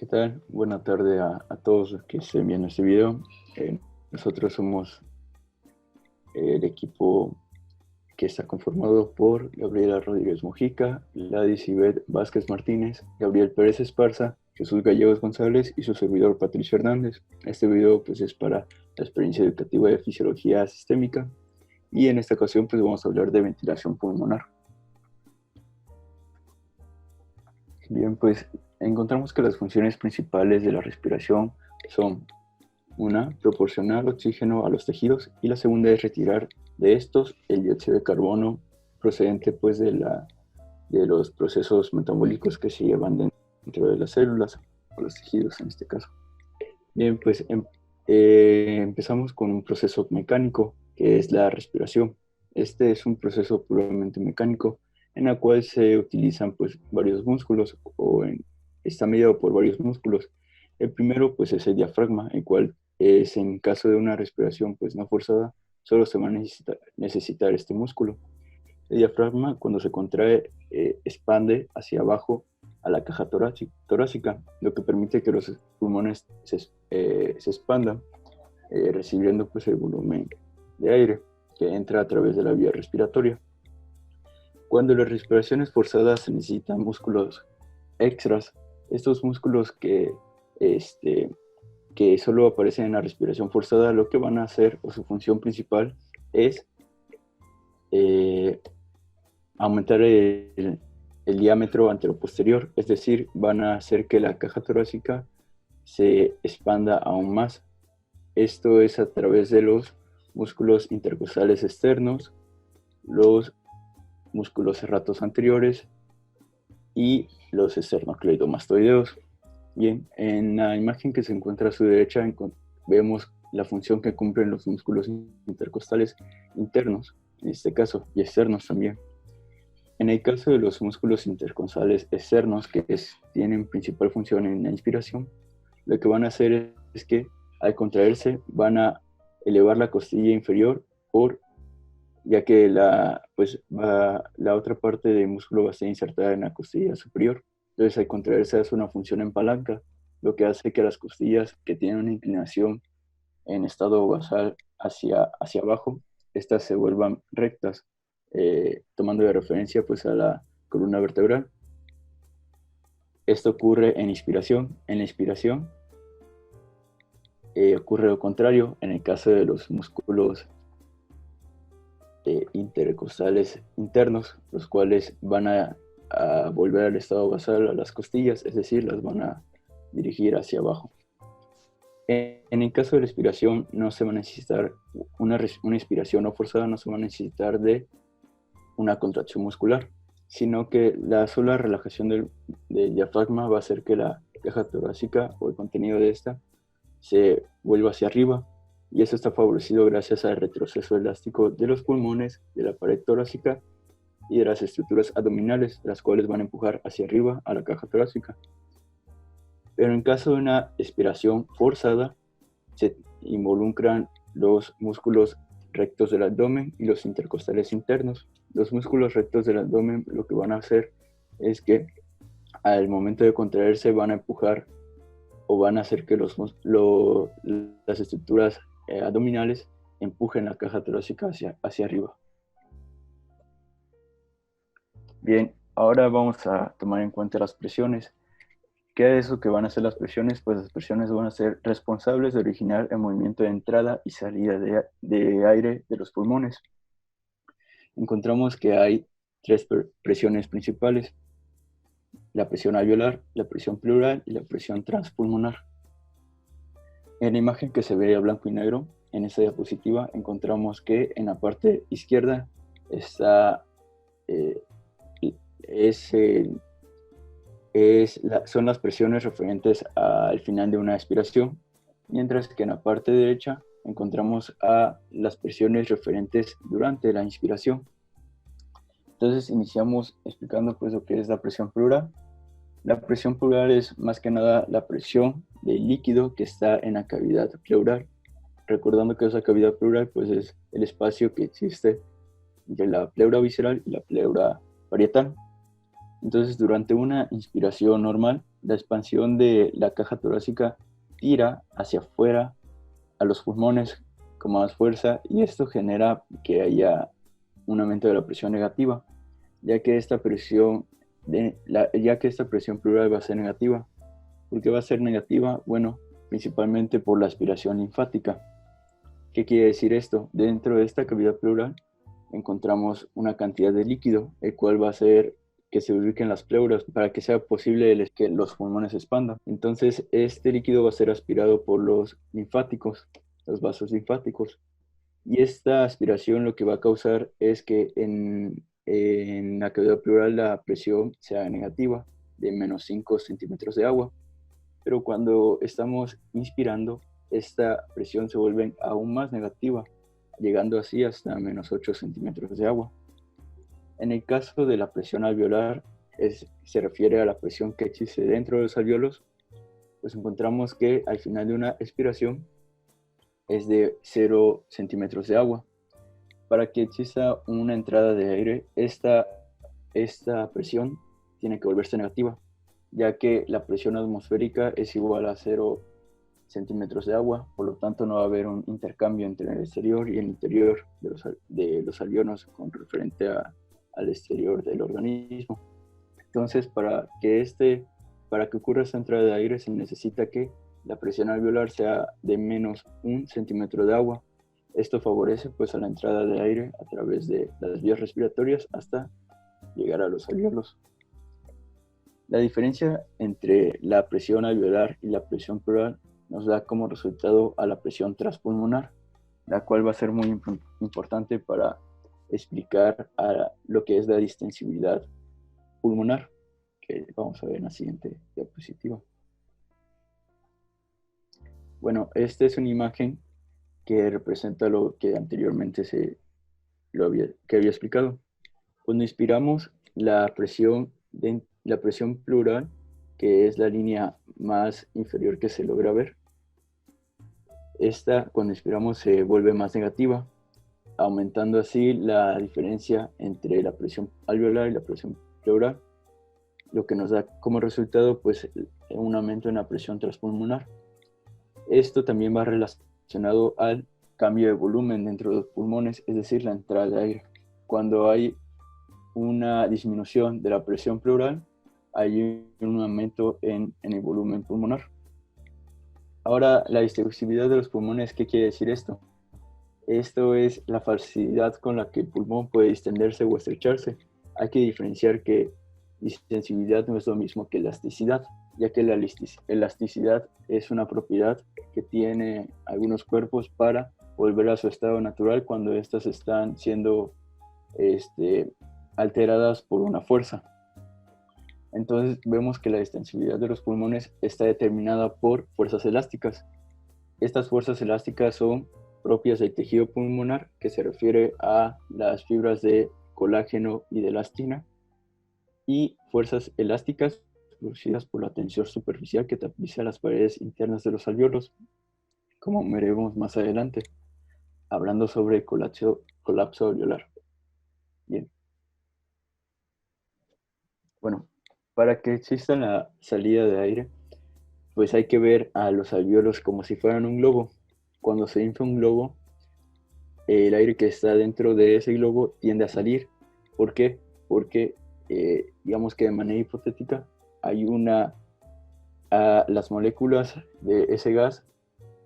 tal? Buena tarde a todos los que estén viendo este video. Nosotros somos el equipo que está conformado por Gabriela Rodríguez Mojica, Gladys Ivette Vázquez Martínez, Gabriel Pérez Esparza, Jesús Gallegos González y su servidor Patricio Hernández. Este video pues es para la experiencia educativa de fisiología sistémica y en esta ocasión pues vamos a hablar de ventilación pulmonar. Bien, pues encontramos que las funciones principales de la respiración son: una, proporcionar oxígeno a los tejidos, y la segunda es retirar de estos el dióxido de carbono procedente pues de los procesos metabólicos que se llevan dentro de las células o los tejidos en este caso. Bien, pues empezamos con un proceso mecánico que es la respiración. Este es un proceso puramente mecánico en el cual se utilizan pues varios músculos está mediado por varios músculos. El primero pues es el diafragma, el cual es en caso de una respiración pues no forzada, solo se va a necesitar este músculo. El diafragma, cuando se contrae, expande hacia abajo a la caja torácica, lo que permite que los pulmones se expandan, recibiendo pues el volumen de aire que entra a través de la vía respiratoria. Cuando la respiración es forzada, se necesitan músculos extras. Estos músculos que solo aparecen en la respiración forzada, lo que van a hacer, o su función principal, es aumentar el diámetro anteroposterior, es decir, van a hacer que la caja torácica se expanda aún más. Esto es a través de los músculos intercostales externos, los músculos serratos anteriores y los esternocleidomastoideos. Bien, en la imagen que se encuentra a su derecha vemos la función que cumplen los músculos intercostales internos, en este caso, y externos también. En el caso de los músculos intercostales externos, que tienen principal función en la inspiración, lo que van a hacer es que al contraerse van a elevar la costilla inferior, ya que la otra parte del músculo va a estar insertada en la costilla superior. Entonces, al contraerse hace una función en palanca, lo que hace que las costillas que tienen una inclinación en estado basal hacia abajo, estas se vuelvan rectas, tomando de referencia pues a la columna vertebral. Esto ocurre en inspiración. En la inspiración ocurre lo contrario en el caso de los músculos intercostales internos, los cuales van a volver al estado basal a las costillas, es decir, las van a dirigir hacia abajo. En el caso de la expiración, no se va a necesitar una inspiración no forzada, no se va a necesitar de una contracción muscular, sino que la sola relajación del diafragma va a hacer que la caja torácica o el contenido de esta se vuelva hacia arriba, y eso está favorecido gracias al retroceso elástico de los pulmones, de la pared torácica y de las estructuras abdominales, las cuales van a empujar hacia arriba a la caja torácica. Pero en caso de una expiración forzada, se involucran los músculos rectos del abdomen y los intercostales internos. Los músculos rectos del abdomen lo que van a hacer es que al momento de contraerse van a empujar o van a hacer que las estructuras abdominales empujen la caja torácica hacia arriba. Bien, ahora vamos a tomar en cuenta las presiones. ¿Qué es eso que van a hacer las presiones? Pues las presiones van a ser responsables de originar el movimiento de entrada y salida de aire de los pulmones. Encontramos que hay tres presiones principales: la presión alveolar, la presión pleural y la presión transpulmonar. En la imagen que se ve a blanco y negro, en esta diapositiva, encontramos que en la parte izquierda está, son las presiones referentes al final de una expiración, mientras que en la parte derecha encontramos a las presiones referentes durante la inspiración. Entonces iniciamos explicando pues lo que es la presión pleural. La presión pleural es más que nada la presión del líquido que está en la cavidad pleural. Recordando que esa cavidad pleural pues es el espacio que existe entre la pleura visceral y la pleura parietal. Entonces, durante una inspiración normal, La expansión de la caja torácica tira hacia afuera a los pulmones con más fuerza y esto genera que haya un aumento de la presión negativa, ya que esta presión, ya que esta presión pleural va a ser negativa. ¿Por qué va a ser negativa? Bueno, principalmente por la aspiración linfática. ¿Qué quiere decir esto? Dentro de esta cavidad pleural encontramos una cantidad de líquido, el cual va a hacer que se ubiquen las pleuras para que sea posible que los pulmones se expandan. Entonces, este líquido va a ser aspirado por los linfáticos, los vasos linfáticos. Y esta aspiración lo que va a causar es que en la cavidad pleural la presión sea negativa, de menos 5 centímetros de agua. Pero cuando estamos inspirando, esta presión se vuelve aún más negativa, llegando así hasta menos 8 centímetros de agua. En el caso de la presión alveolar, se refiere a la presión que existe dentro de los alveolos, pues encontramos que al final de una expiración es de 0 centímetros de agua. Para que exista una entrada de aire, esta presión tiene que volverse negativa, ya que la presión atmosférica es igual a 0 centímetros de agua, por lo tanto no va a haber un intercambio entre el exterior y el interior de los alveolos con referente al exterior del organismo. Entonces, para que ocurra esta entrada de aire se necesita que la presión alveolar sea de menos 1 centímetro de agua. Esto favorece pues a la entrada de aire a través de las vías respiratorias hasta llegar a los alveolos. La diferencia entre la presión alveolar y la presión pleural nos da como resultado a la presión transpulmonar, la cual va a ser muy importante para explicar lo que es la distensibilidad pulmonar, que vamos a ver en la siguiente diapositiva. Bueno, esta es una imagen que representa lo que anteriormente que había explicado. Cuando inspiramos la presión pleural, que es la línea más inferior que se logra ver, esta cuando inspiramos se vuelve más negativa, aumentando así la diferencia entre la presión alveolar y la presión pleural, lo que nos da como resultado pues un aumento en la presión transpulmonar. Esto también va relacionado al cambio de volumen dentro de los pulmones, es decir, la entrada de aire. Cuando hay una disminución de la presión pleural, hay un aumento en el volumen pulmonar. Ahora, la distensibilidad de los pulmones, ¿qué quiere decir esto? Esto es la facilidad con la que el pulmón puede distenderse o estrecharse. Hay que diferenciar que distensibilidad no es lo mismo que elasticidad, ya que la elasticidad es una propiedad que tiene algunos cuerpos para volver a su estado natural cuando éstas están siendo alteradas por una fuerza. Entonces vemos que la distensibilidad de los pulmones está determinada por fuerzas elásticas. Estas fuerzas elásticas son propias del tejido pulmonar, que se refiere a las fibras de colágeno y de elastina, y fuerzas elásticas producidas por la tensión superficial que tapiza las paredes internas de los alveolos, como veremos más adelante, hablando sobre colapso alveolar. Bien. Bueno, para que exista la salida de aire, pues hay que ver a los alveolos como si fueran un globo. Cuando se infla un globo, el aire que está dentro de ese globo tiende a salir. ¿Por qué? Porque, digamos que de manera hipotética, hay las moléculas de ese gas,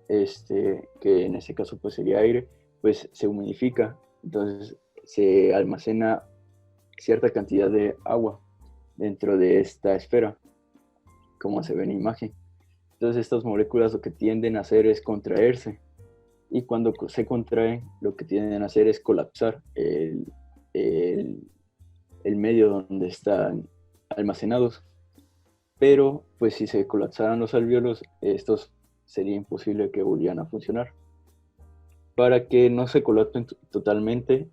que en este caso pues sería aire, pues se humidifica, entonces se almacena cierta cantidad de agua dentro de esta esfera, como se ve en la imagen. Entonces estas moléculas lo que tienden a hacer es contraerse, y cuando se contraen lo que tienden a hacer es colapsar el medio donde están almacenados. Pero pues si se colapsaran los alveolos, estos sería imposible que volvieran a funcionar. Para que no se colapsen totalmente,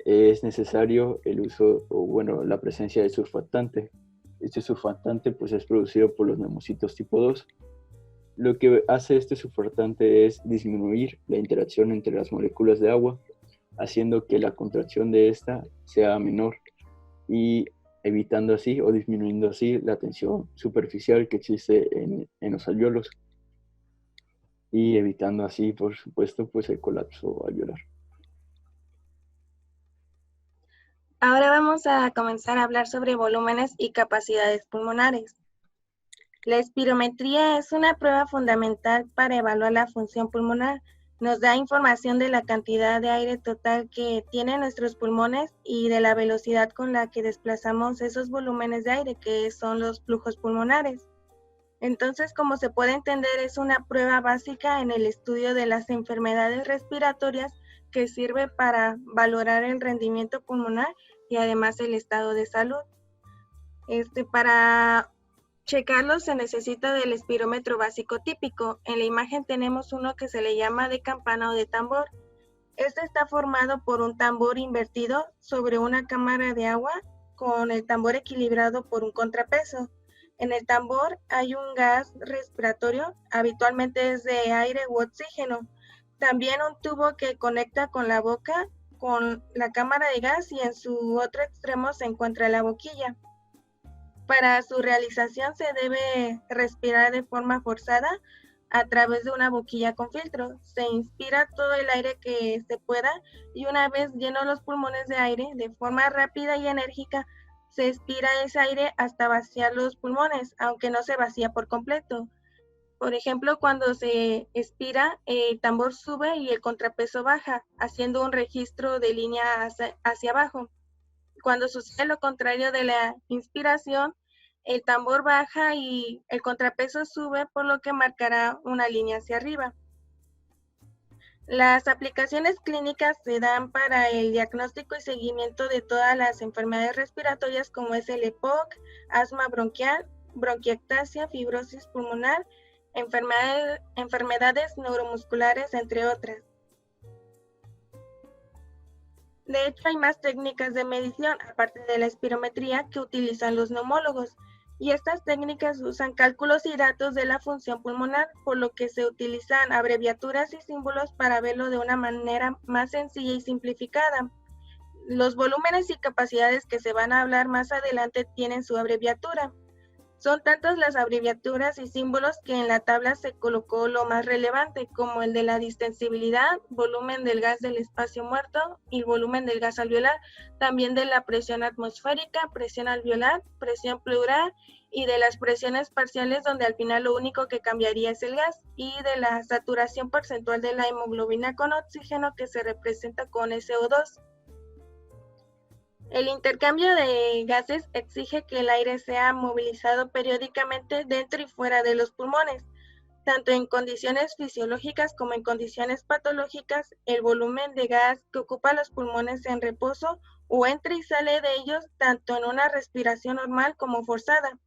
es necesario el uso, o bueno, la presencia de surfactante. Este surfactante pues es producido por los neumocitos tipo 2. Lo que hace este surfactante es disminuir la interacción entre las moléculas de agua, haciendo que la contracción de esta sea menor y evitando así o disminuyendo así la tensión superficial que existe en los alvéolos y evitando así, por supuesto, pues el colapso alveolar. Ahora vamos a comenzar a hablar sobre volúmenes y capacidades pulmonares. La espirometría es una prueba fundamental para evaluar la función pulmonar. Nos da información de la cantidad de aire total que tienen nuestros pulmones y de la velocidad con la que desplazamos esos volúmenes de aire, que son los flujos pulmonares. Entonces, como se puede entender, es una prueba básica en el estudio de las enfermedades respiratorias que sirve para valorar el rendimiento pulmonar y además el estado de salud. Para checarlo se necesita del espirómetro básico típico. En la imagen tenemos uno que se le llama de campana o de tambor. Este está formado por un tambor invertido sobre una cámara de agua con el tambor equilibrado por un contrapeso. En el tambor hay un gas respiratorio, habitualmente es de aire u oxígeno. También un tubo que conecta con la boca con la cámara de gas y en su otro extremo se encuentra la boquilla. Para su realización se debe respirar de forma forzada a través de una boquilla con filtro. Se inspira todo el aire que se pueda y una vez llenos los pulmones de aire, de forma rápida y enérgica, se expira ese aire hasta vaciar los pulmones, aunque no se vacía por completo. Por ejemplo, cuando se expira, el tambor sube y el contrapeso baja, haciendo un registro de línea hacia abajo. Cuando sucede lo contrario de la inspiración, el tambor baja y el contrapeso sube, por lo que marcará una línea hacia arriba. Las aplicaciones clínicas se dan para el diagnóstico y seguimiento de todas las enfermedades respiratorias como es el EPOC, asma bronquial, bronquiectasia, fibrosis pulmonar, enfermedades neuromusculares, entre otras. De hecho, hay más técnicas de medición, aparte de la espirometría, que utilizan los neumólogos, y estas técnicas usan cálculos y datos de la función pulmonar, por lo que se utilizan abreviaturas y símbolos para verlo de una manera más sencilla y simplificada. Los volúmenes y capacidades que se van a hablar más adelante tienen su abreviatura. Son tantas las abreviaturas y símbolos que en la tabla se colocó lo más relevante, como el de la distensibilidad, volumen del gas del espacio muerto y volumen del gas alveolar, también de la presión atmosférica, presión alveolar, presión pleural y de las presiones parciales, donde al final lo único que cambiaría es el gas, y de la saturación porcentual de la hemoglobina con oxígeno, que se representa con SO2. El intercambio de gases exige que el aire sea movilizado periódicamente dentro y fuera de los pulmones. Tanto en condiciones fisiológicas como en condiciones patológicas, el volumen de gas que ocupa los pulmones en reposo o entra y sale de ellos tanto en una respiración normal como forzada.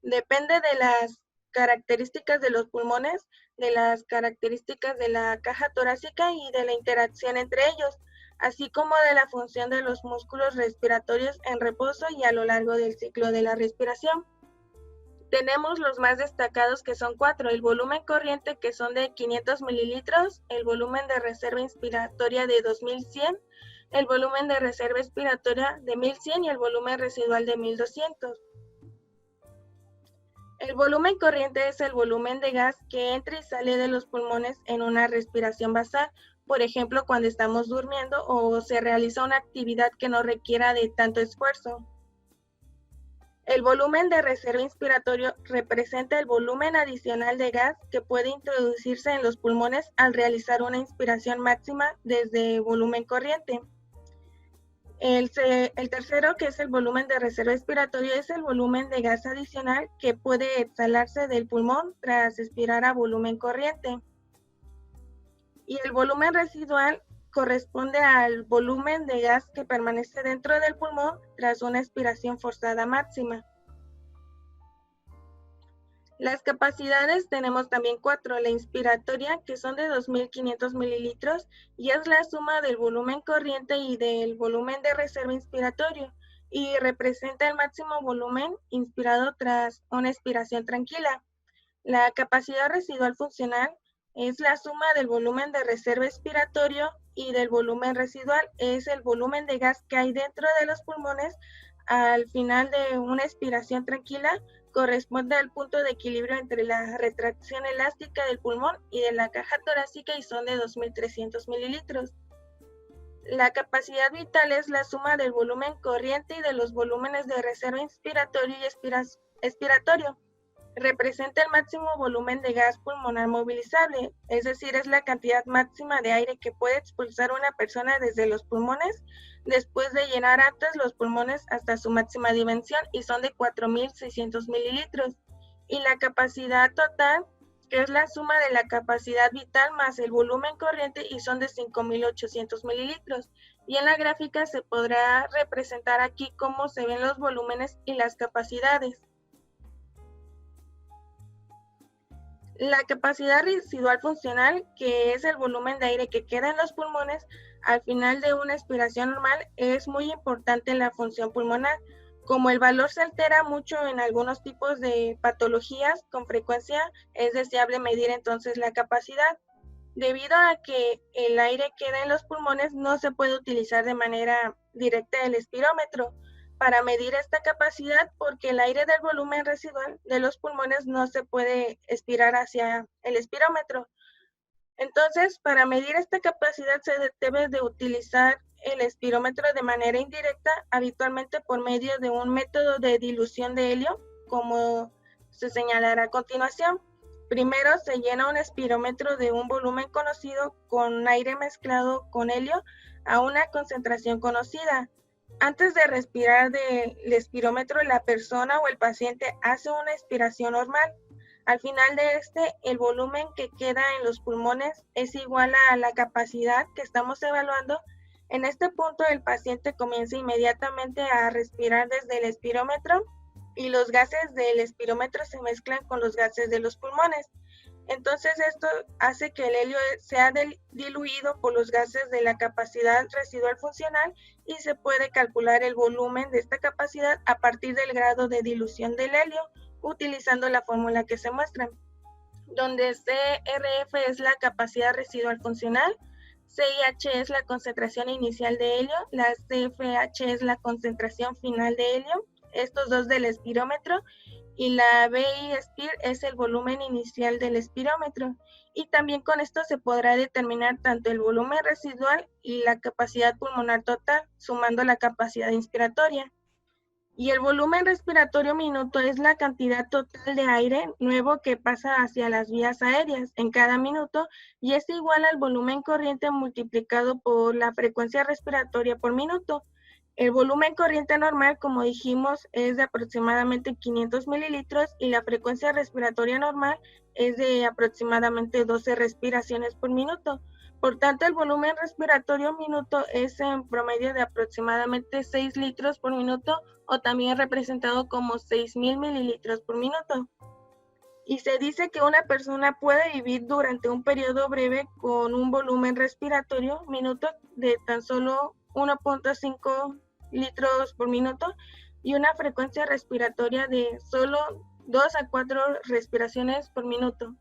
Depende de las características de los pulmones, de las características de la caja torácica y de la interacción entre ellos, así como de la función de los músculos respiratorios en reposo y a lo largo del ciclo de la respiración. Tenemos los más destacados, que son 4, el volumen corriente, que son de 500 mililitros, el volumen de reserva inspiratoria de 2100, el volumen de reserva expiratoria de 1100 y el volumen residual de 1200. El volumen corriente es el volumen de gas que entra y sale de los pulmones en una respiración basal, por ejemplo, cuando estamos durmiendo o se realiza una actividad que no requiera de tanto esfuerzo. El volumen de reserva inspiratorio representa el volumen adicional de gas que puede introducirse en los pulmones al realizar una inspiración máxima desde volumen corriente. El tercero, que es el volumen de reserva expiratorio, es el volumen de gas adicional que puede exhalarse del pulmón tras expirar a volumen corriente. Y el volumen residual corresponde al volumen de gas que permanece dentro del pulmón tras una expiración forzada máxima. Las capacidades tenemos también 4, la inspiratoria, que son de 2.500 mililitros, y es la suma del volumen corriente y del volumen de reserva inspiratorio, y representa el máximo volumen inspirado tras una expiración tranquila. La capacidad residual funcional es la suma del volumen de reserva expiratorio y del volumen residual, es el volumen de gas que hay dentro de los pulmones al final de una expiración tranquila corresponde al punto de equilibrio entre la retracción elástica del pulmón y de la caja torácica y son de 2.300 mililitros. La capacidad vital es la suma del volumen corriente y de los volúmenes de reserva inspiratorio y expiratorio. Representa el máximo volumen de gas pulmonar movilizable, es decir, es la cantidad máxima de aire que puede expulsar una persona desde los pulmones después de llenar antes los pulmones hasta su máxima dimensión y son de 4.600 mililitros. Y la capacidad total, que es la suma de la capacidad vital más el volumen corriente y son de 5.800 mililitros. Y en la gráfica se podrá representar aquí cómo se ven los volúmenes y las capacidades. La capacidad residual funcional, que es el volumen de aire que queda en los pulmones al final de una expiración normal, es muy importante en la función pulmonar. Como el valor se altera mucho en algunos tipos de patologías, con frecuencia es deseable medir entonces la capacidad. Debido a que el aire queda en los pulmones, no se puede utilizar de manera directa el espirómetro para medir esta capacidad porque el aire del volumen residual de los pulmones no se puede expirar hacia el espirómetro. Entonces, para medir esta capacidad se debe de utilizar el espirómetro de manera indirecta, habitualmente por medio de un método de dilución de helio, como se señalará a continuación. Primero se llena un espirómetro de un volumen conocido con aire mezclado con helio a una concentración conocida. Antes de respirar del espirómetro, la persona o el paciente hace una expiración normal. Al final de el volumen que queda en los pulmones es igual a la capacidad que estamos evaluando. En este punto, el paciente comienza inmediatamente a respirar desde el espirómetro y los gases del espirómetro se mezclan con los gases de los pulmones. Entonces esto hace que el helio sea diluido por los gases de la capacidad residual funcional y se puede calcular el volumen de esta capacidad a partir del grado de dilución del helio utilizando la fórmula que se muestra, donde CRF es la capacidad residual funcional, CIH es la concentración inicial de helio, la CFH es la concentración final de helio, estos dos del espirómetro, y la BI-SPIR es el volumen inicial del espirómetro. Y también con esto se podrá determinar tanto el volumen residual y la capacidad pulmonar total, sumando la capacidad inspiratoria. Y el volumen respiratorio minuto es la cantidad total de aire nuevo que pasa hacia las vías aéreas en cada minuto y es igual al volumen corriente multiplicado por la frecuencia respiratoria por minuto. El volumen corriente normal, como dijimos, es de aproximadamente 500 mililitros y la frecuencia respiratoria normal es de aproximadamente 12 respiraciones por minuto. Por tanto, el volumen respiratorio minuto es en promedio de aproximadamente 6 litros por minuto o también representado como 6.000 mililitros por minuto. Y se dice que una persona puede vivir durante un periodo breve con un volumen respiratorio minuto de tan solo 1.5 litros por minuto y una frecuencia respiratoria de solo 2 a 4 respiraciones por minuto.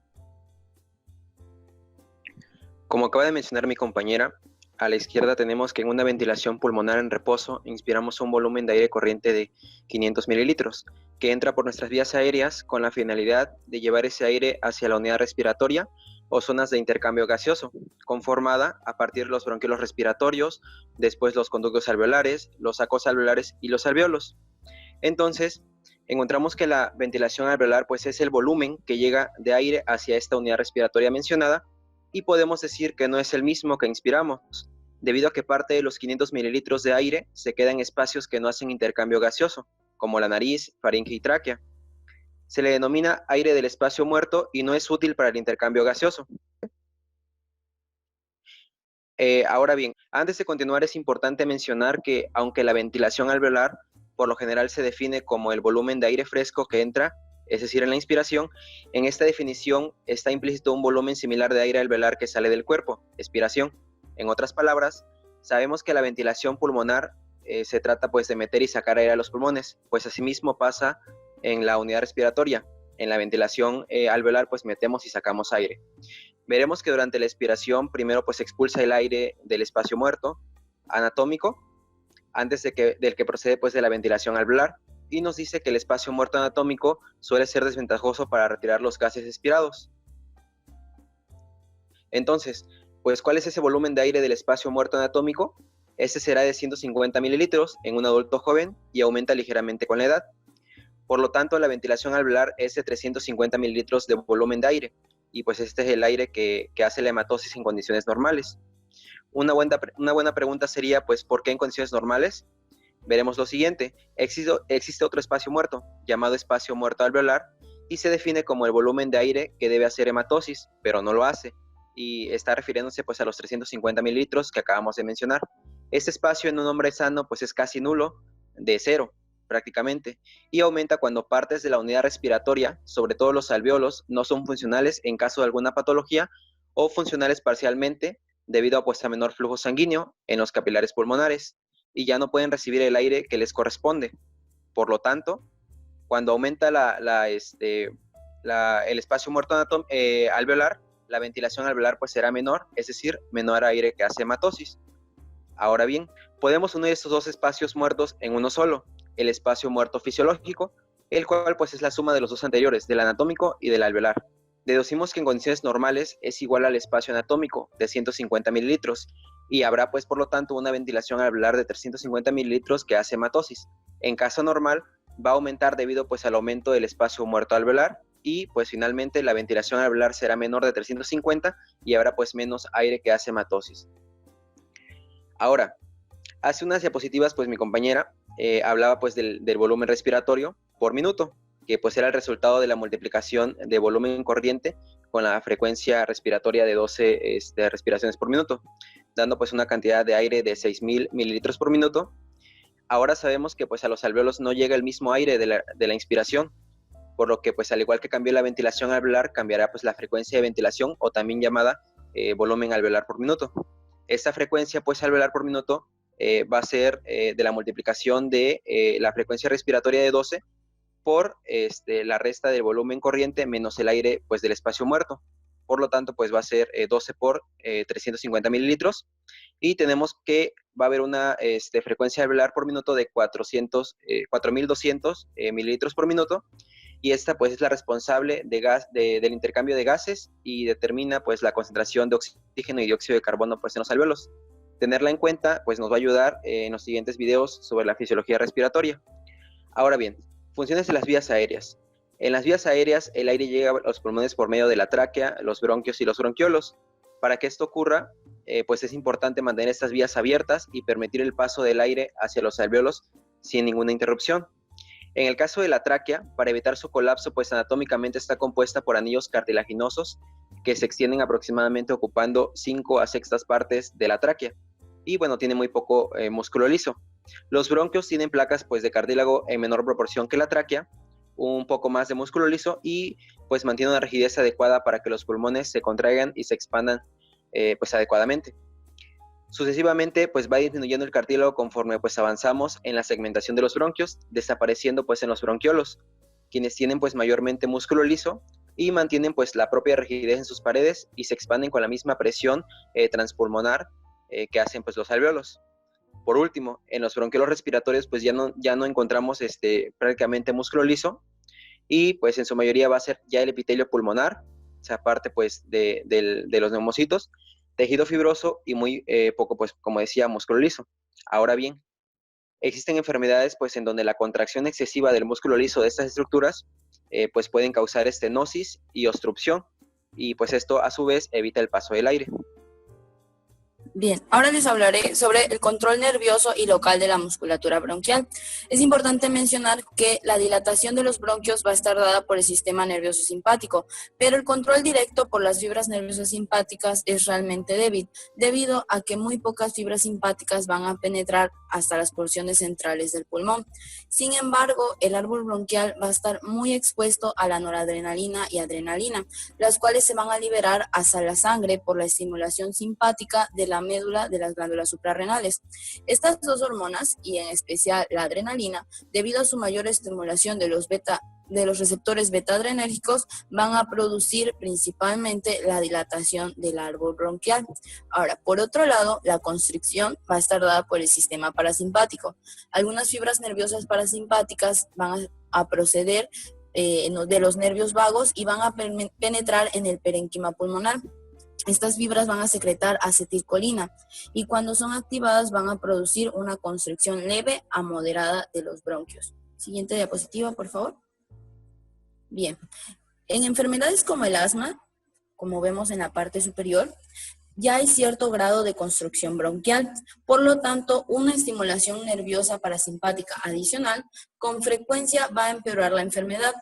Como acaba de mencionar mi compañera, a la izquierda tenemos que en una ventilación pulmonar en reposo inspiramos un volumen de aire corriente de 500 mililitros, que entra por nuestras vías aéreas con la finalidad de llevar ese aire hacia la unidad respiratoria o zonas de intercambio gaseoso, conformada a partir de los bronquiolos respiratorios, después los conductos alveolares, los sacos alveolares y los alvéolos. Entonces, encontramos que la ventilación alveolar pues es el volumen que llega de aire hacia esta unidad respiratoria mencionada y podemos decir que no es el mismo que inspiramos, debido a que parte de los 500 mililitros de aire se queda en espacios que no hacen intercambio gaseoso, como la nariz, faringe y tráquea. Se le denomina aire del espacio muerto y no es útil para el intercambio gaseoso. Ahora bien, antes de continuar es importante mencionar que aunque la ventilación alveolar por lo general se define como el volumen de aire fresco que entra, es decir, en la inspiración, en esta definición está implícito un volumen similar de aire alveolar que sale del cuerpo, expiración. En otras palabras, sabemos que la ventilación pulmonar se trata pues de meter y sacar aire a los pulmones, pues asimismo pasa en la unidad respiratoria. En la ventilación alveolar pues metemos y sacamos aire. Veremos que durante la expiración primero pues se expulsa el aire del espacio muerto anatómico antes del que procede pues de la ventilación alveolar, y nos dice que el espacio muerto anatómico suele ser desventajoso para retirar los gases expirados. Entonces, pues, ¿cuál es ese volumen de aire del espacio muerto anatómico? Este será de 150 mililitros en un adulto joven y aumenta ligeramente con la edad. Por lo tanto, la ventilación alveolar es de 350 mililitros de volumen de aire, y pues este es el aire que hace la hematosis en condiciones normales. Una buena pregunta sería, pues, ¿por qué en condiciones normales? Veremos lo siguiente. Existe otro espacio muerto, llamado espacio muerto alveolar, y se define como el volumen de aire que debe hacer hematosis, pero no lo hace, y está refiriéndose pues a los 350 mililitros que acabamos de mencionar. Este espacio en un hombre sano pues es casi nulo, de cero prácticamente, y aumenta cuando partes de la unidad respiratoria, sobre todo los alvéolos, no son funcionales en caso de alguna patología, o funcionales parcialmente debido a pues a menor flujo sanguíneo en los capilares pulmonares, y ya no pueden recibir el aire que les corresponde. Por lo tanto, cuando aumenta el espacio muerto alveolar, la ventilación alveolar pues será menor, es decir, menor aire que hace hematosis. Ahora bien, podemos unir estos dos espacios muertos en uno solo, el espacio muerto fisiológico, el cual pues es la suma de los dos anteriores, del anatómico y del alveolar. Deducimos que en condiciones normales es igual al espacio anatómico de 150 mililitros y habrá pues por lo tanto una ventilación alveolar de 350 mililitros que hace hematosis. En caso normal va a aumentar debido pues al aumento del espacio muerto alveolar, y pues finalmente la ventilación alveolar será menor de 350 y habrá pues menos aire que hace hematosis. Ahora, hace unas diapositivas pues mi compañera hablaba pues del volumen respiratorio por minuto, que pues era el resultado de la multiplicación de volumen corriente con la frecuencia respiratoria de 12 respiraciones por minuto, dando pues una cantidad de aire de 6.000 mililitros por minuto. Ahora sabemos que pues a los alvéolos no llega el mismo aire de la inspiración, por lo que pues al igual que cambió la ventilación alveolar, cambiará pues la frecuencia de ventilación, o también llamada volumen alveolar por minuto. Esta frecuencia pues alveolar por minuto va a ser de la multiplicación de la frecuencia respiratoria de 12 por la resta del volumen corriente menos el aire pues del espacio muerto. Por lo tanto, pues va a ser 12 por 350 mililitros, y tenemos que va a haber una frecuencia alveolar por minuto de 4.200 mililitros por minuto, y esta pues es la responsable del intercambio de gases y determina pues la concentración de oxígeno y dióxido de carbono pues en los alvéolos. Tenerla en cuenta pues nos va a ayudar en los siguientes videos sobre la fisiología respiratoria. Ahora bien, funciones de las vías aéreas. En las vías aéreas, el aire llega a los pulmones por medio de la tráquea, los bronquios y los bronquiolos. Para que esto ocurra, pues es importante mantener estas vías abiertas y permitir el paso del aire hacia los alvéolos sin ninguna interrupción. En el caso de la tráquea, para evitar su colapso, pues anatómicamente está compuesta por anillos cartilaginosos que se extienden aproximadamente ocupando 5 a sextas partes de la tráquea. Y bueno, tiene muy poco músculo liso. Los bronquios tienen placas pues de cartílago en menor proporción que la tráquea, un poco más de músculo liso, y pues mantiene una rigidez adecuada para que los pulmones se contraigan y se expandan pues adecuadamente. Sucesivamente pues va disminuyendo el cartílago conforme pues avanzamos en la segmentación de los bronquios, desapareciendo pues en los bronquiolos, quienes tienen pues mayormente músculo liso y mantienen pues la propia rigidez en sus paredes y se expanden con la misma presión transpulmonar que hacen pues los alvéolos. Por último, en los bronquiolos respiratorios pues ya no encontramos prácticamente músculo liso, y pues en su mayoría va a ser ya el epitelio pulmonar, o sea, parte pues de los neumocitos, tejido fibroso y muy poco pues como decía músculo liso. Ahora bien, existen enfermedades pues en donde la contracción excesiva del músculo liso de estas estructuras pues pueden causar estenosis y obstrucción, y pues esto a su vez evita el paso del aire. Bien, ahora les hablaré sobre el control nervioso y local de la musculatura bronquial. Es importante mencionar que la dilatación de los bronquios va a estar dada por el sistema nervioso simpático, pero el control directo por las fibras nerviosas simpáticas es realmente débil, debido a que muy pocas fibras simpáticas van a penetrar hasta las porciones centrales del pulmón. Sin embargo, el árbol bronquial va a estar muy expuesto a la noradrenalina y adrenalina, las cuales se van a liberar hacia la sangre por la estimulación simpática de la médula de las glándulas suprarrenales. Estas dos hormonas, y en especial la adrenalina, debido a su mayor estimulación de los receptores beta-adrenérgicos, van a producir principalmente la dilatación del árbol bronquial. Ahora, por otro lado, la constricción va a estar dada por el sistema parasimpático. Algunas fibras nerviosas parasimpáticas van a proceder de los nervios vagos y van a penetrar en el parénquima pulmonar. Estas fibras van a secretar acetilcolina y cuando son activadas van a producir una constricción leve a moderada de los bronquios. Siguiente diapositiva, por favor. Bien, en enfermedades como el asma, como vemos en la parte superior, ya hay cierto grado de constricción bronquial. Por lo tanto, una estimulación nerviosa parasimpática adicional con frecuencia va a empeorar la enfermedad.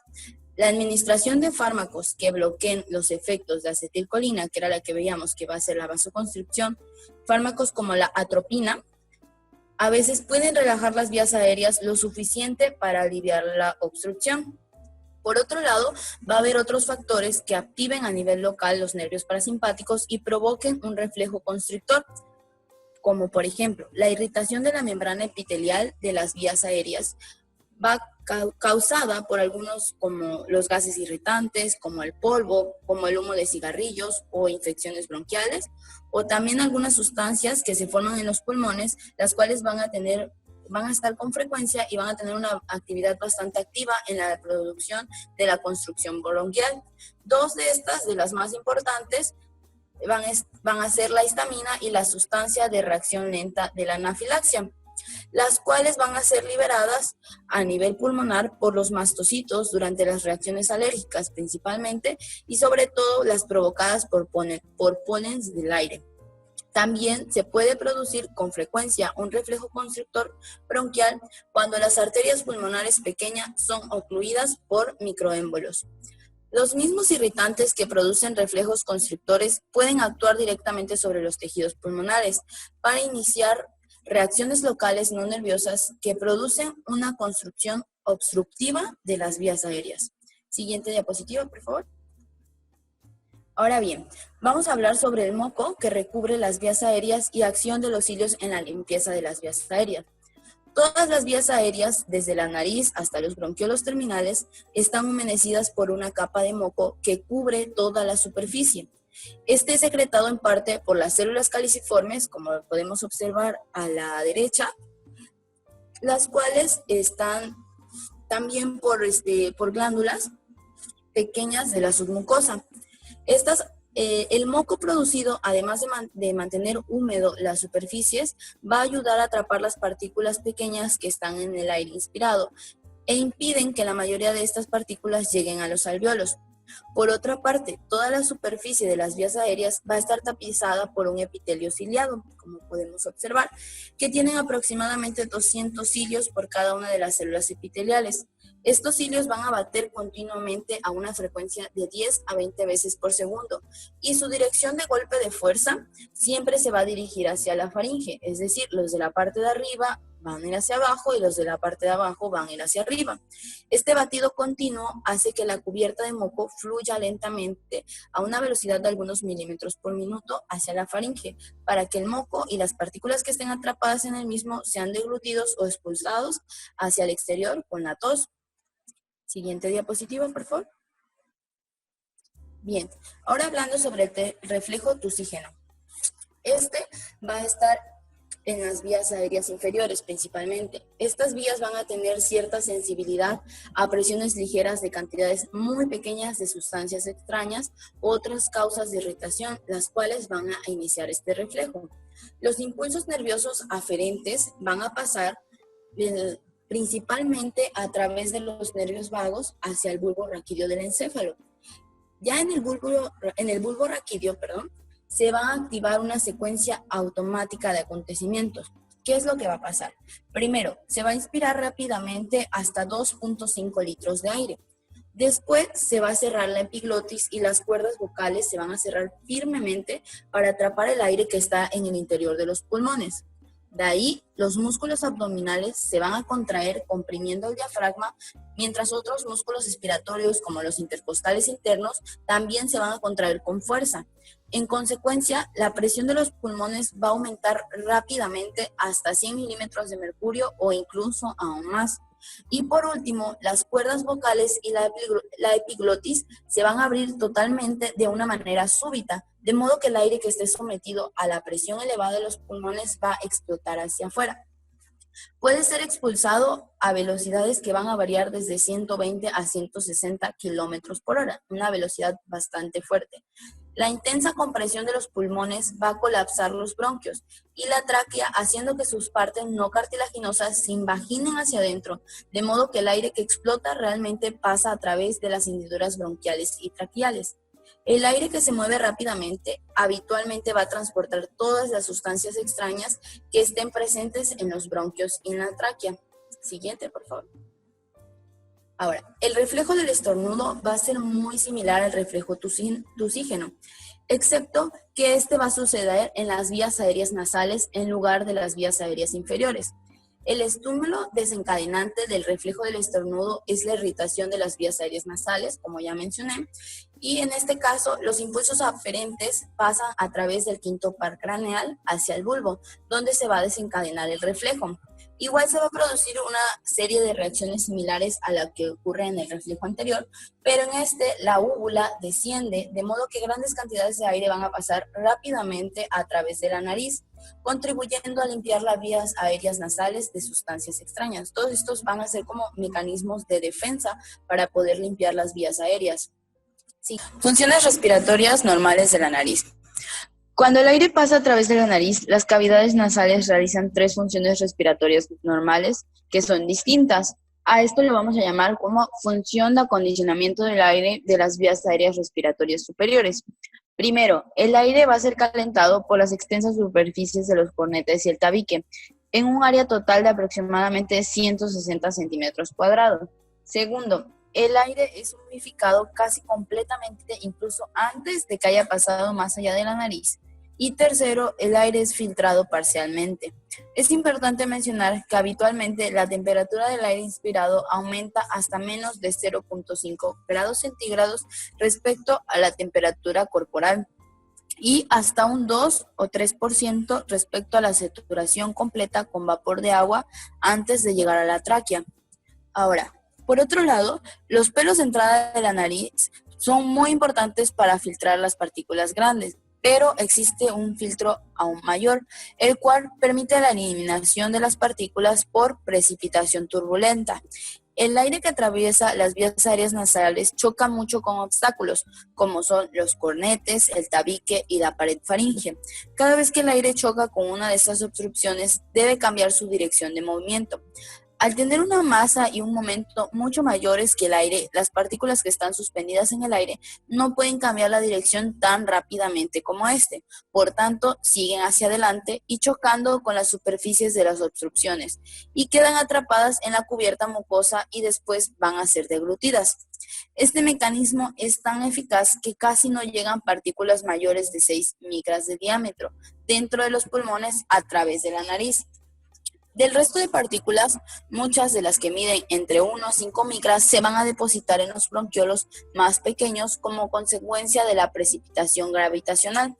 La administración de fármacos que bloqueen los efectos de acetilcolina, que era la que veíamos que va a ser la vasoconstricción, fármacos como la atropina, a veces pueden relajar las vías aéreas lo suficiente para aliviar la obstrucción. Por otro lado, va a haber otros factores que activen a nivel local los nervios parasimpáticos y provoquen un reflejo constrictor, como por ejemplo, la irritación de la membrana epitelial de las vías aéreas va causada por algunos como los gases irritantes, como el polvo, como el humo de cigarrillos o infecciones bronquiales, o también algunas sustancias que se forman en los pulmones, las cuales van a estar con frecuencia y van a tener una actividad bastante activa en la producción de la constricción bronquial. Dos de estas, de las más importantes, van a ser la histamina y la sustancia de reacción lenta de la anafilaxia, las cuales van a ser liberadas a nivel pulmonar por los mastocitos durante las reacciones alérgicas principalmente y sobre todo las provocadas por pólenes del aire. También se puede producir con frecuencia un reflejo constrictor bronquial cuando las arterias pulmonares pequeñas son ocluidas por microémbolos. Los mismos irritantes que producen reflejos constrictores pueden actuar directamente sobre los tejidos pulmonares para iniciar reacciones locales no nerviosas que producen una constricción obstructiva de las vías aéreas. Siguiente diapositiva, por favor. Ahora bien, vamos a hablar sobre el moco que recubre las vías aéreas y acción de los cilios en la limpieza de las vías aéreas. Todas las vías aéreas, desde la nariz hasta los bronquiolos terminales, están humedecidas por una capa de moco que cubre toda la superficie. Este es secretado en parte por las células caliciformes, como podemos observar a la derecha, las cuales están también por glándulas pequeñas de la submucosa. El moco producido, además de mantener húmedo las superficies, va a ayudar a atrapar las partículas pequeñas que están en el aire inspirado e impiden que la mayoría de estas partículas lleguen a los alvéolos. Por otra parte, toda la superficie de las vías aéreas va a estar tapizada por un epitelio ciliado, como podemos observar, que tienen aproximadamente 200 cilios por cada una de las células epiteliales. Estos cilios van a bater continuamente a una frecuencia de 10 a 20 veces por segundo y su dirección de golpe de fuerza siempre se va a dirigir hacia la faringe, es decir, los de la parte de arriba van a ir hacia abajo y los de la parte de abajo van a ir hacia arriba. Este batido continuo hace que la cubierta de moco fluya lentamente a una velocidad de algunos milímetros por minuto hacia la faringe para que el moco y las partículas que estén atrapadas en el mismo sean deglutidos o expulsados hacia el exterior con la tos. Siguiente diapositiva, por favor. Bien, ahora hablando sobre el reflejo tusígeno. Este va a estar en las vías aéreas inferiores principalmente. Estas vías van a tener cierta sensibilidad a presiones ligeras de cantidades muy pequeñas de sustancias extrañas u otras causas de irritación, las cuales van a iniciar este reflejo. Los impulsos nerviosos aferentes van a pasar principalmente a través de los nervios vagos hacia el bulbo raquídeo del encéfalo. Ya en el bulbo raquídeo, se va a activar una secuencia automática de acontecimientos. ¿Qué es lo que va a pasar? Primero, se va a inspirar rápidamente hasta 2.5 litros de aire. Después se va a cerrar la epiglotis y las cuerdas vocales se van a cerrar firmemente para atrapar el aire que está en el interior de los pulmones. De ahí, los músculos abdominales se van a contraer comprimiendo el diafragma, mientras otros músculos respiratorios, como los intercostales internos, también se van a contraer con fuerza. En consecuencia, la presión de los pulmones va a aumentar rápidamente hasta 100 milímetros de mercurio o incluso aún más. Y por último, las cuerdas vocales y la epiglotis se van a abrir totalmente de una manera súbita, de modo que el aire que esté sometido a la presión elevada de los pulmones va a explotar hacia afuera. Puede ser expulsado a velocidades que van a variar desde 120 a 160 kilómetros por hora, una velocidad bastante fuerte. La intensa compresión de los pulmones va a colapsar los bronquios y la tráquea, haciendo que sus partes no cartilaginosas se invaginen hacia adentro, de modo que el aire que explota realmente pasa a través de las hendiduras bronquiales y traqueales. El aire que se mueve rápidamente habitualmente va a transportar todas las sustancias extrañas que estén presentes en los bronquios y en la tráquea. Siguiente, por favor. Ahora, el reflejo del estornudo va a ser muy similar al reflejo tusígeno, excepto que este va a suceder en las vías aéreas nasales en lugar de las vías aéreas inferiores. El estímulo desencadenante del reflejo del estornudo es la irritación de las vías aéreas nasales, como ya mencioné, y en este caso los impulsos aferentes pasan a través del quinto par craneal hacia el bulbo, donde se va a desencadenar el reflejo. Igual se va a producir una serie de reacciones similares a la que ocurre en el reflejo anterior, pero en este la úvula desciende, de modo que grandes cantidades de aire van a pasar rápidamente a través de la nariz, contribuyendo a limpiar las vías aéreas nasales de sustancias extrañas. Todos estos van a ser como mecanismos de defensa para poder limpiar las vías aéreas. Sí. Funciones respiratorias normales de la nariz. Cuando el aire pasa a través de la nariz, las cavidades nasales realizan 3 funciones respiratorias normales que son distintas. A esto le vamos a llamar como función de acondicionamiento del aire de las vías aéreas respiratorias superiores. Primero, el aire va a ser calentado por las extensas superficies de los cornetes y el tabique, en un área total de aproximadamente 160 centímetros cuadrados. Segundo, el aire es humidificado casi completamente, incluso antes de que haya pasado más allá de la nariz. Y tercero, el aire es filtrado parcialmente. Es importante mencionar que habitualmente la temperatura del aire inspirado aumenta hasta menos de 0.5 grados centígrados respecto a la temperatura corporal y hasta un 2 o 3% respecto a la saturación completa con vapor de agua antes de llegar a la tráquea. Ahora, por otro lado, los pelos de entrada de la nariz son muy importantes para filtrar las partículas grandes, pero existe un filtro aún mayor, el cual permite la eliminación de las partículas por precipitación turbulenta. El aire que atraviesa las vías aéreas nasales choca mucho con obstáculos, como son los cornetes, el tabique y la pared faríngea. Cada vez que el aire choca con una de estas obstrucciones, debe cambiar su dirección de movimiento. Al tener una masa y un momento mucho mayores que el aire, las partículas que están suspendidas en el aire no pueden cambiar la dirección tan rápidamente como este. Por tanto, siguen hacia adelante y chocando con las superficies de las obstrucciones y quedan atrapadas en la cubierta mucosa y después van a ser deglutidas. Este mecanismo es tan eficaz que casi no llegan partículas mayores de 6 micras de diámetro dentro de los pulmones a través de la nariz. Del resto de partículas, muchas de las que miden entre 1 a 5 micras se van a depositar en los bronquiolos más pequeños como consecuencia de la precipitación gravitacional.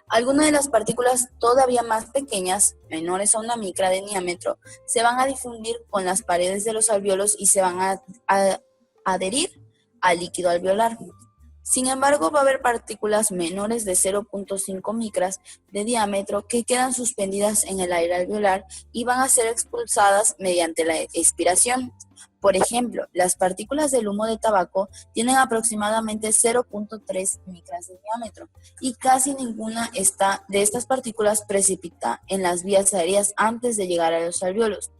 Algunas de las partículas todavía más pequeñas, menores a 1 micra de diámetro, se van a difundir con las paredes de los alvéolos y se van a adherir al líquido alveolar. Sin embargo, va a haber partículas menores de 0.5 micras de diámetro que quedan suspendidas en el aire alveolar y van a ser expulsadas mediante la expiración. Por ejemplo, las partículas del humo de tabaco tienen aproximadamente 0.3 micras de diámetro y casi ninguna de estas partículas precipita en las vías aéreas antes de llegar a los alvéolos.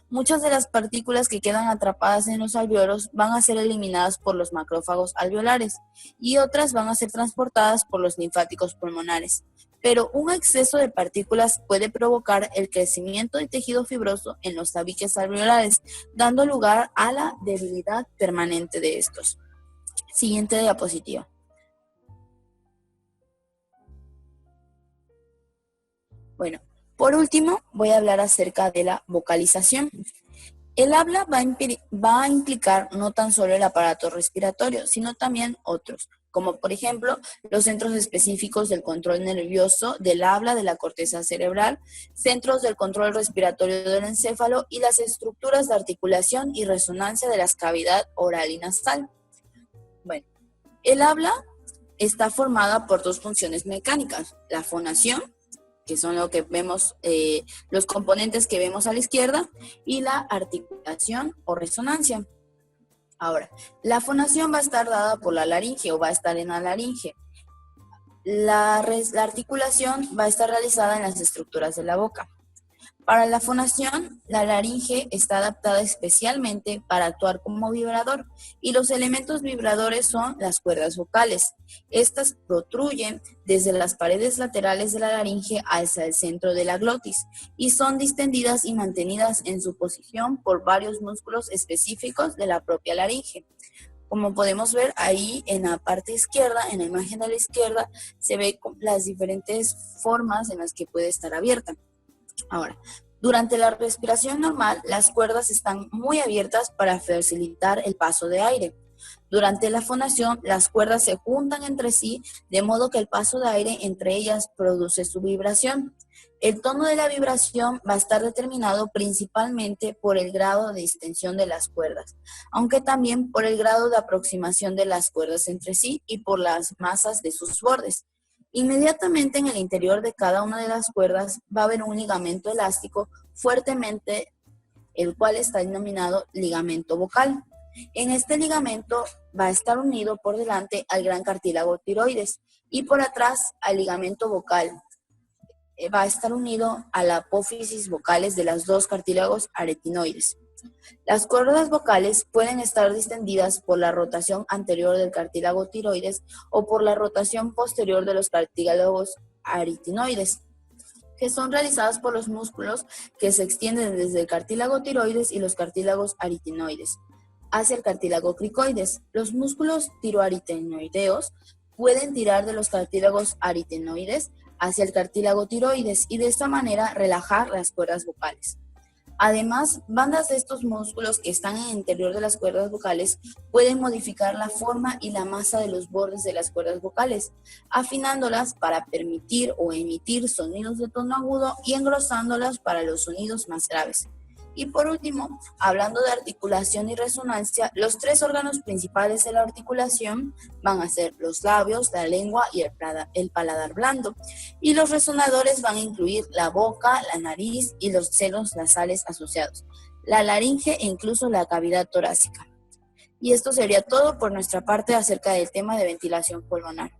Muchas de las partículas que quedan atrapadas en los alvéolos van a ser eliminadas por los macrófagos alveolares y otras van a ser transportadas por los linfáticos pulmonares. Pero un exceso de partículas puede provocar el crecimiento de tejido fibroso en los tabiques alveolares, dando lugar a la debilidad permanente de estos. Siguiente diapositiva. Bueno, Por último, voy a hablar acerca de la vocalización. El habla va a implicar no tan solo el aparato respiratorio, sino también otros, como por ejemplo los centros específicos del control nervioso del habla de la corteza cerebral, centros del control respiratorio del encéfalo y las estructuras de articulación y resonancia de las cavidades oral y nasal. Bueno, el habla está formada por dos funciones mecánicas, la fonación, que son lo que vemos, los componentes que vemos a la izquierda, y la articulación o resonancia. Ahora, la fonación va a estar dada por la laringe o va a estar en la laringe. La articulación va a estar realizada en las estructuras de la boca. Para la fonación, la laringe está adaptada especialmente para actuar como vibrador y los elementos vibradores son las cuerdas vocales. Estas protruyen desde las paredes laterales de la laringe hacia el centro de la glotis y son distendidas y mantenidas en su posición por varios músculos específicos de la propia laringe. Como podemos ver ahí en la parte izquierda, en la imagen de la izquierda, se ve las diferentes formas en las que puede estar abierta. Ahora, durante la respiración normal, las cuerdas están muy abiertas para facilitar el paso de aire. Durante la fonación, las cuerdas se juntan entre sí, de modo que el paso de aire entre ellas produce su vibración. El tono de la vibración va a estar determinado principalmente por el grado de distensión de las cuerdas, aunque también por el grado de aproximación de las cuerdas entre sí y por las masas de sus bordes. Inmediatamente en el interior de cada una de las cuerdas va a haber un ligamento elástico fuertemente, el cual está denominado ligamento vocal. En este ligamento va a estar unido por delante al gran cartílago tiroides y por atrás al ligamento vocal. Va a estar unido a la apófisis vocales de los dos cartílagos aretinoides. Las cuerdas vocales pueden estar distendidas por la rotación anterior del cartílago tiroides o por la rotación posterior de los cartílagos aritinoides, que son realizadas por los músculos que se extienden desde el cartílago tiroides y los cartílagos aritinoides hacia el cartílago cricoides. Los músculos tiroaritenoideos pueden tirar de los cartílagos aritenoides hacia el cartílago tiroides y de esta manera relajar las cuerdas vocales. Además, bandas de estos músculos que están en el interior de las cuerdas vocales pueden modificar la forma y la masa de los bordes de las cuerdas vocales, afinándolas para permitir o emitir sonidos de tono agudo y engrosándolas para los sonidos más graves. Y por último, hablando de articulación y resonancia, los tres órganos principales de la articulación van a ser los labios, la lengua y el paladar blando. Y los resonadores van a incluir la boca, la nariz y los senos nasales asociados, la laringe e incluso la cavidad torácica. Y esto sería todo por nuestra parte acerca del tema de ventilación pulmonar.